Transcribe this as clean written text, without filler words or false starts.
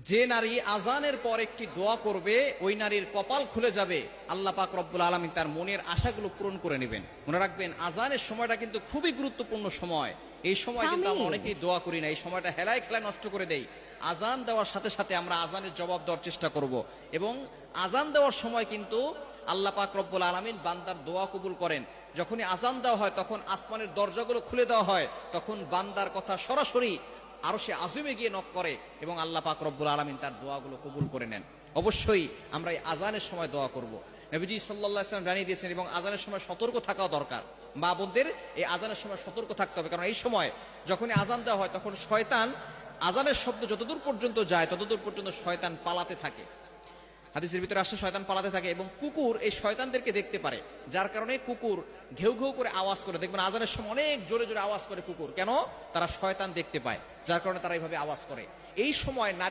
যে নারী আজানের পর একটি দোয়া করবে ওই নারীর কপাল খুলে যাবে, আল্লাহ পাক রব্বুল আলামিন তার মনের আশাগুলো পূরণ করে নেবেন। মনে রাখবেন, আজানের সময়টা কিন্তু খুবই গুরুত্বপূর্ণ সময়। এই সময় কিন্তু আমরা অনেকেই দোয়া করি না, এই সময়টা হেলায় খেলায় নষ্ট করে দেই। আজান দেওয়ার সাথে সাথে আমরা আজানের জবাব দেওয়ার চেষ্টা করব, এবং আজান দেওয়ার সময় কিন্তু আল্লাহ পাক রব্বুল আলামিন বান্দার দোয়া কবুল করেন। যখনই আজান দেওয়া হয় তখন আসমানের দরজাগুলো খুলে দেওয়া হয়, তখন বান্দার কথা সরাসরি আরশে আযিমে গিয়ে নক করে এবং আল্লাহ পাক রব্বুল আলামিন তার দোয়াগুলো কবুল করে নেন। অবশ্যই আমরা এই আজানের সময় দোয়া করব। নবীজি সাল্লাল্লাহু আলাইহি ওয়াসাল্লাম জানিয়ে দিয়েছেন, এবং আজানের সময় সতর্ক থাকাও দরকার। মা বোনদের এই আজানের সময় সতর্ক থাকতে হবে, কারণ এই সময় যখনই আজান দেওয়া হয় তখন শয়তান, আজানের শব্দ যতদূর পর্যন্ত যায় ততদূর পর্যন্ত শয়তান পালাতে থাকে। হাদিসের ভিতরে আসলে শয়তান পালাতে থাকে, এবং কুকুর এই শয়তানদেরকে দেখতে পারে, যার কারণে কুকুর ঘেউ ঘেউ করে আওয়াজ করে। দেখবেন আজানের সময় অনেক জোরে জোরে আওয়াজ করে কুকুর, কেন? তারা শয়তান দেখতে পায়, যার কারণে তারা এইভাবে আওয়াজ করে। এই সময়